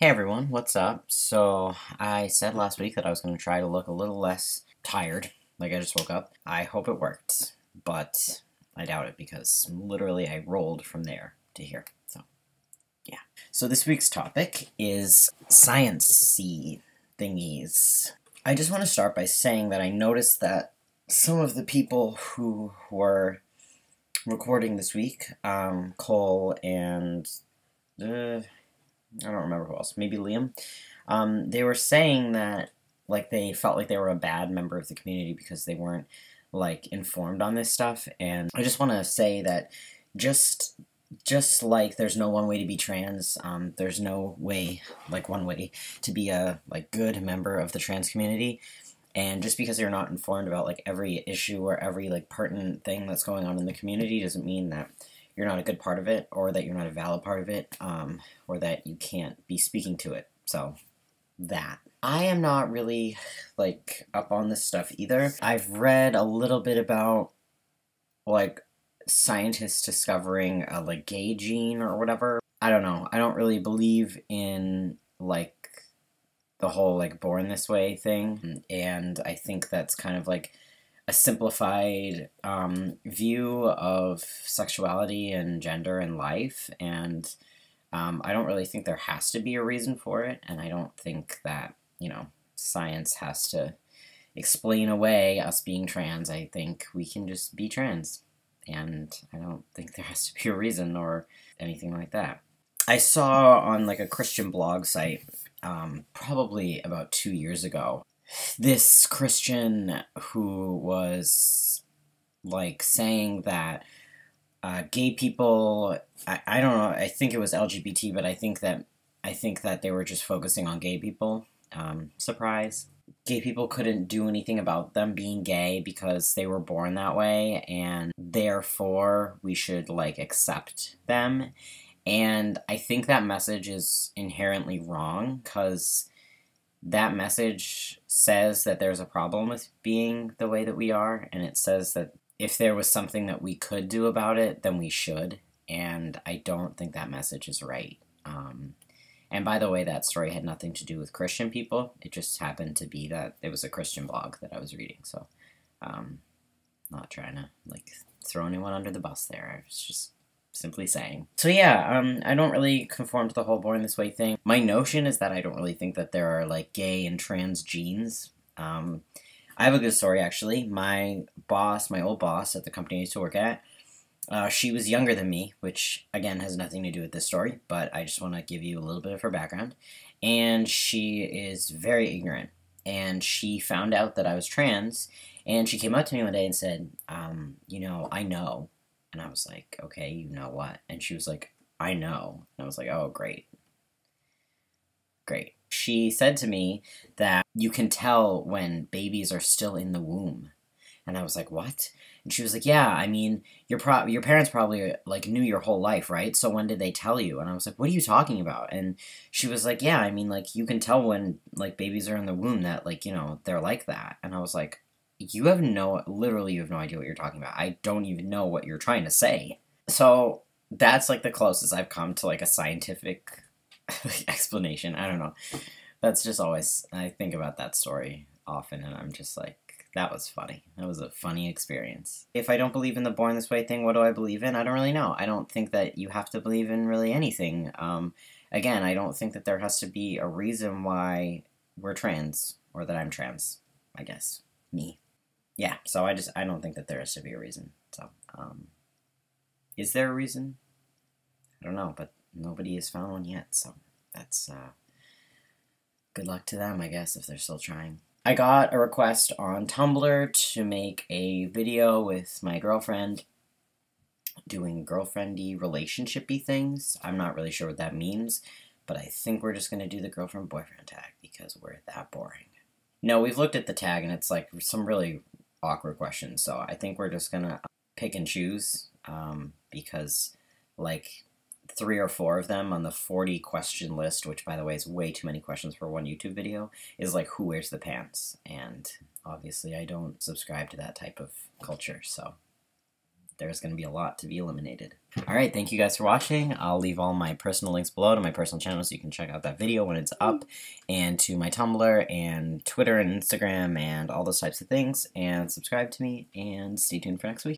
Hey everyone, what's up? So, I said last week that I was going to try to look a little less tired, like I just woke up. I hope it worked, but I doubt it because literally I rolled from there to here, so yeah. So this week's topic is science-y thingies. I just want to start by saying that I noticed that some of the people who were recording this week, Cole and I don't remember who else, maybe Liam, they were saying that, like, they felt like they were a bad member of the community because they weren't, like, informed on this stuff, and I just want to say that just like there's no one way to be trans, there's no way, like, one way to be a, like, good member of the trans community, and just because you're not informed about, like, every issue or every, like, pertinent thing that's going on in the community doesn't mean that you're not a good part of it, or that you're not a valid part of it, or that you can't be speaking to it. So, that. I am not really, like, up on this stuff either. I've read a little bit about, like, scientists discovering a, like, gay gene or whatever. I don't know. I don't really believe in, like, the whole, like, born this way thing, and I think that's kind of, like, a simplified view of sexuality and gender and life, and I don't really think there has to be a reason for it, and I don't think that, you know, science has to explain away us being trans. I think we can just be trans, and I don't think there has to be a reason or anything like that. I saw on, like, a Christian blog site, probably about 2 years ago, this Christian who was, like, saying that gay people, I don't know, I think it was LGBT, but I think that they were just focusing on gay people. Surprise. Gay people couldn't do anything about them being gay because they were born that way, and therefore we should, like, accept them. And I think that message is inherently wrong, because that message says that there's a problem with being the way that we are, and it says that if there was something that we could do about it, then we should, and I don't think that message is right. And by the way, that story had nothing to do with Christian people. It just happened to be that it was a Christian blog that I was reading, so not trying to, like, throw anyone under the bus there. I was just simply saying. So yeah, I don't really conform to the whole born this way thing. My notion is that I don't really think that there are, like, gay and trans genes. I have a good story, actually. My old boss at the company I used to work at, she was younger than me, which, again, has nothing to do with this story, but I just want to give you a little bit of her background. And she is very ignorant, and she found out that I was trans, and she came up to me one day and said, you know, I know. And I was like, okay, you know what? And she was like, I know. And I was like, oh, great. Great. She said to me that you can tell when babies are still in the womb. And I was like, what? And she was like, yeah, I mean, your parents probably, like, knew your whole life, right? So when did they tell you? And I was like, what are you talking about? And she was like, yeah, I mean, like, you can tell when, like, babies are in the womb that, like, you know, they're like that. And I was like, literally you have no idea what you're talking about. I don't even know what you're trying to say. So that's, like, the closest I've come to, like, a scientific explanation. I don't know. That's just always, I think about that story often, and I'm just like, that was funny. That was a funny experience. If I don't believe in the born this way thing, what do I believe in? I don't really know. I don't think that you have to believe in really anything. Again, I don't think that there has to be a reason why we're trans, or that I'm trans, I guess. Me. Yeah, so I don't think that there has to be a reason. So, is there a reason? I don't know, but nobody has found one yet, so that's, good luck to them, I guess, if they're still trying. I got a request on Tumblr to make a video with my girlfriend doing girlfriendy, relationship-y things. I'm not really sure what that means, but I think we're just going to do the girlfriend-boyfriend tag because we're that boring. No, we've looked at the tag, and it's, like, some really awkward questions, so I think we're just gonna pick and choose, because, like, 3 or 4 of them on the 40 question list, which, by the way, is way too many questions for one YouTube video, is, like, who wears the pants, and obviously I don't subscribe to that type of culture, so there's going to be a lot to be eliminated. Alright, thank you guys for watching. I'll leave all my personal links below to my personal channel so you can check out that video when it's up, and to my Tumblr and Twitter and Instagram and all those types of things, and subscribe to me, and stay tuned for next week.